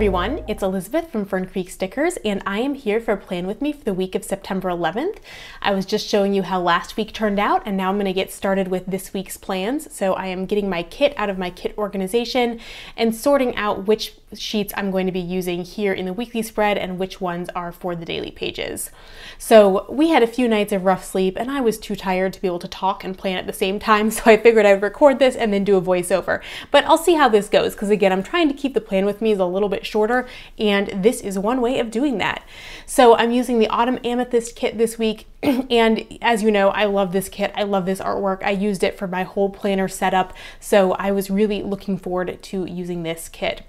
everyone, it's Elizabeth from Fern Creek Stickers, and I am here for a plan with me for the week of September 11th. I was just showing you how last week turned out, and now I'm going to get started with this week's plans. So I am getting my kit out of my kit organization and sorting out which sheets I'm going to be using here in the weekly spread and which ones are for the daily pages. So we had a few nights of rough sleep, and I was too tired to be able to talk and plan at the same time, so I figured I'd record this and then do a voiceover. But I'll see how this goes, because again, I'm trying to keep the plan with me a little bit shorter, and this is one way of doing that. So I'm using the Autumn Amethyst kit this week, and as you know, I love this kit. I love this artwork. I used it for my whole planner setup, so I was really looking forward to using this kit.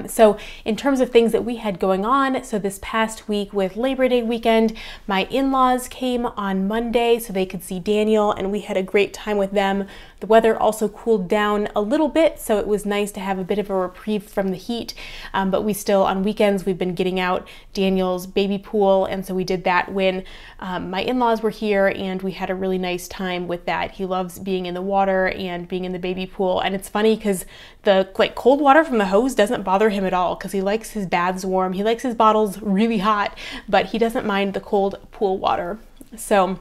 So in terms of things that we had going on, so this past week with Labor Day weekend, my in-laws came on Monday so they could see Daniel, and we had a great time with them. The weather also cooled down a little bit, so it was nice to have a bit of a reprieve from the heat, but we still, on weekends, we've been getting out Daniel's baby pool, and so we did that when my in-laws were here, and we had a really nice time with that. He loves being in the water and being in the baby pool, and it's funny because the cold water from the hose doesn't bother him at all, because he likes his baths warm. He likes his bottles really hot, but he doesn't mind the cold pool water. So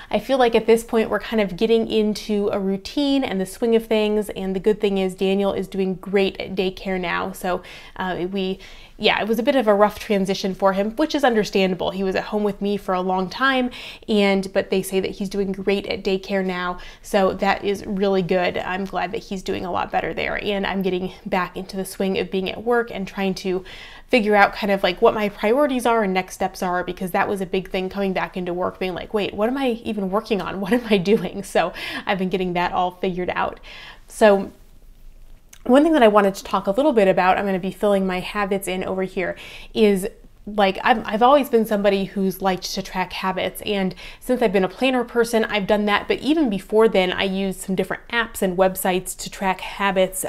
I feel like at this point we're kind of getting into a routine and the swing of things, and the good thing is Daniel is doing great at daycare now. So it was a bit of a rough transition for him, which is understandable. He was at home with me for a long time, but they say that he's doing great at daycare now, so that is really good. I'm glad that he's doing a lot better there, and I'm getting back into the swing of being at work and trying to figure out kind of like what my priorities are and next steps are, because that was a big thing coming back into work, being like, wait, what am I even working on? What am I doing? So I've been getting that all figured out. So one thing that I wanted to talk a little bit about, I'm going to be filling my habits in over here, is I've always been somebody who's liked to track habits, and since I've been a planner person, I've done that. But even before then, I used some different apps and websites to track habits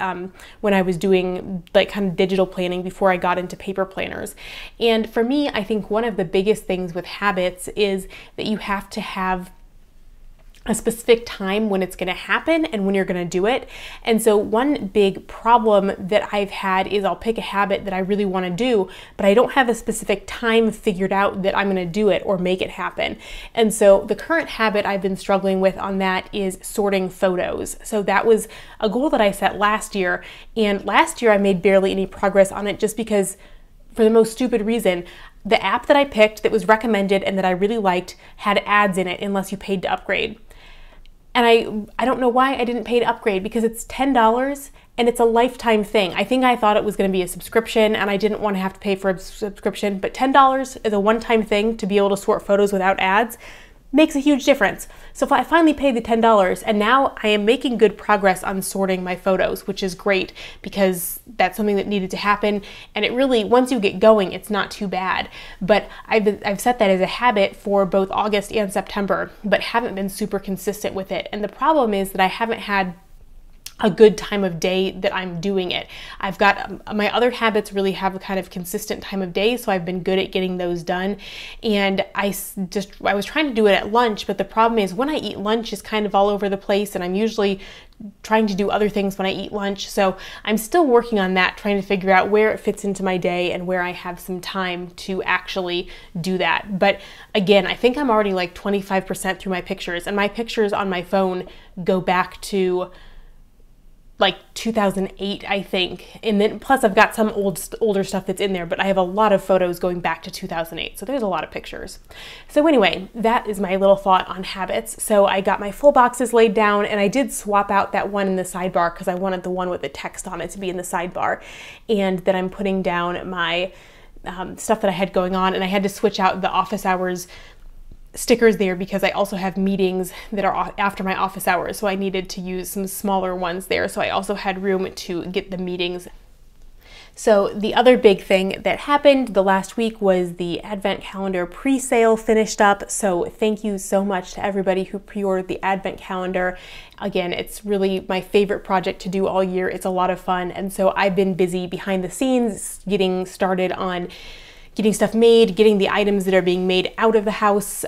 when I was doing kind of digital planning before I got into paper planners. And for me, I think one of the biggest things with habits is that you have to have a specific time when it's going to happen and when you're going to do it. And so one big problem that I've had is I'll pick a habit that I really want to do, but I don't have a specific time figured out that I'm going to do it or make it happen. And so the current habit I've been struggling with on that is sorting photos. So that was a goal that I set last year, and last year I made barely any progress on it, just because, for the most stupid reason, the app that I picked that was recommended and that I really liked had ads in it unless you paid to upgrade. And I don't know why I didn't pay to upgrade, because it's $10 and it's a lifetime thing. I think I thought it was going to be a subscription, and I didn't want to have to pay for a subscription, but $10 is a one-time thing to be able to sort photos without ads. Makes a huge difference. So I finally paid the $10, and now I am making good progress on sorting my photos, which is great, because that's something that needed to happen. And it really, once you get going, it's not too bad. But I've set that as a habit for both August and September, but haven't been super consistent with it. And the problem is that I haven't had a good time of day that I'm doing it. I've got my other habits really have a kind of consistent time of day, so I've been good at getting those done. And I was trying to do it at lunch, but the problem is when I eat lunch is kind of all over the place, and I'm usually trying to do other things when I eat lunch. So I'm still working on that, trying to figure out where it fits into my day and where I have some time to actually do that. But again, I think I'm already like 25% through my pictures, and my pictures on my phone go back to like 2008, I think. And then plus I've got some older stuff that's in there, but I have a lot of photos going back to 2008. So there's a lot of pictures. So anyway, that is my little thought on habits. So I got my full boxes laid down, and I did swap out that one in the sidebar because I wanted the one with the text on it to be in the sidebar. And then I'm putting down my stuff that I had going on, and I had to switch out the office hours stickers there because I also have meetings that are after my office hours, so I needed to use some smaller ones there, so I also had room to get the meetings. So the other big thing that happened the last week was the Advent calendar pre-sale finished up. So thank you so much to everybody who pre-ordered the Advent calendar. Again, it's really my favorite project to do all year. It's a lot of fun. And so I've been busy behind the scenes getting started on getting stuff made, getting the items that are being made out of the house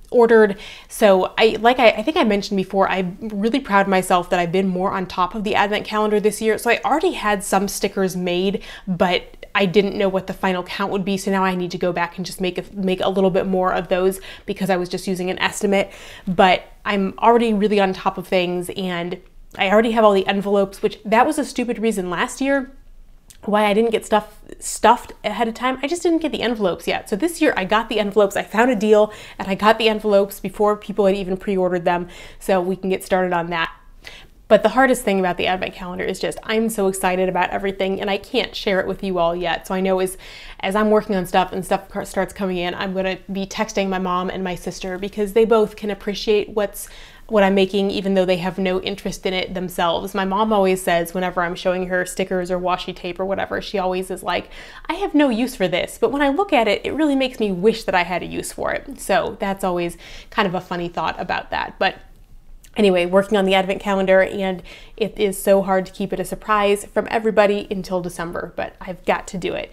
ordered. So I think I mentioned before, I'm really proud of myself that I've been more on top of the advent calendar this year. So I already had some stickers made, but I didn't know what the final count would be. So now I need to go back and just make a little bit more of those because I was just using an estimate. But I'm already really on top of things, and I already have all the envelopes, which that was a stupid reason last year why I didn't get stuff stuffed ahead of time. I just didn't get the envelopes yet. So this year I got the envelopes. I found a deal and I got the envelopes before people had even pre-ordered them, so we can get started on that. But the hardest thing about the advent calendar is just I'm so excited about everything, and I can't share it with you all yet. So I know as I'm working on stuff and stuff starts coming in, I'm going to be texting my mom and my sister because they both can appreciate what I'm making, even though they have no interest in it themselves. My mom always says whenever I'm showing her stickers or washi tape or whatever, she always is like, I have no use for this, but when I look at it, it really makes me wish that I had a use for it. So that's always kind of a funny thought about that. But anyway, working on the advent calendar, and it is so hard to keep it a surprise from everybody until December, but I've got to do it.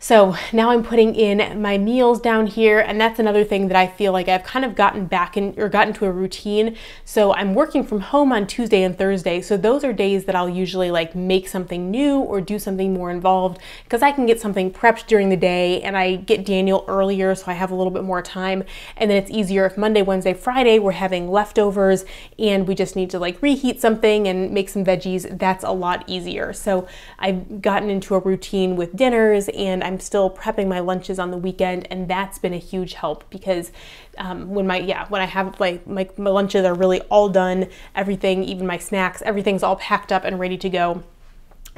So now I'm putting in my meals down here, and that's another thing that I feel like I've kind of gotten to a routine. So I'm working from home on Tuesday and Thursday. So those are days that I'll usually like make something new or do something more involved because I can get something prepped during the day, and I get Daniel earlier so I have a little bit more time. And then it's easier if Monday, Wednesday, Friday we're having leftovers and we just need to like reheat something and make some veggies. That's a lot easier. So I've gotten into a routine with dinners, and I'm still prepping my lunches on the weekend, and that's been a huge help because when I have like my lunches are really all done, everything, even my snacks, everything's all packed up and ready to go.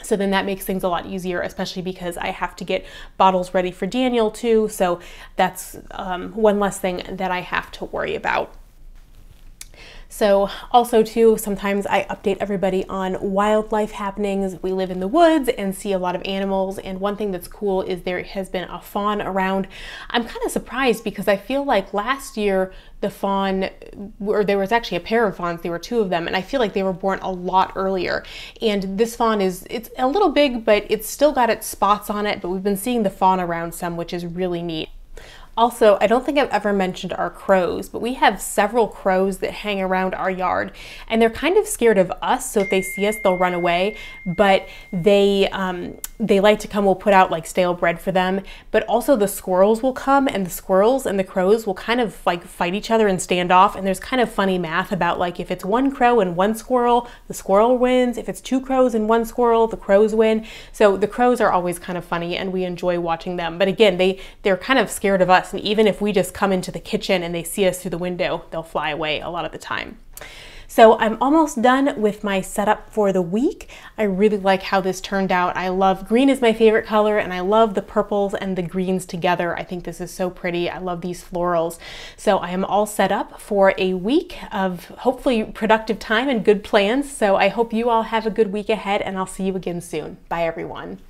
So then that makes things a lot easier, especially because I have to get bottles ready for Daniel too. So that's one less thing that I have to worry about. So also too, sometimes I update everybody on wildlife happenings. We live in the woods and see a lot of animals, and one thing that's cool is there has been a fawn around. I'm kind of surprised because I feel like last year the fawn, or there was actually a pair of fawns, there were two of them, and I feel like they were born a lot earlier. And this fawn it's a little big, but it's still got its spots on it, but we've been seeing the fawn around some, which is really neat. Also, I don't think I've ever mentioned our crows, but we have several crows that hang around our yard, and they're kind of scared of us, so if they see us, they'll run away, but they like to come. We'll put out like stale bread for them, but also the squirrels will come, and the squirrels and the crows will kind of like fight each other and stand off, and there's kind of funny math about like if it's one crow and one squirrel, the squirrel wins. If it's two crows and one squirrel, the crows win. So the crows are always kind of funny, and we enjoy watching them, but again, they're kind of scared of us. And even if we just come into the kitchen and they see us through the window, they'll fly away a lot of the time. So I'm almost done with my setup for the week. I really like how this turned out. I love green is my favorite color, and I love the purples and the greens together. I think this is so pretty. I love these florals. So I am all set up for a week of hopefully productive time and good plans. So I hope you all have a good week ahead, and I'll see you again soon. Bye everyone.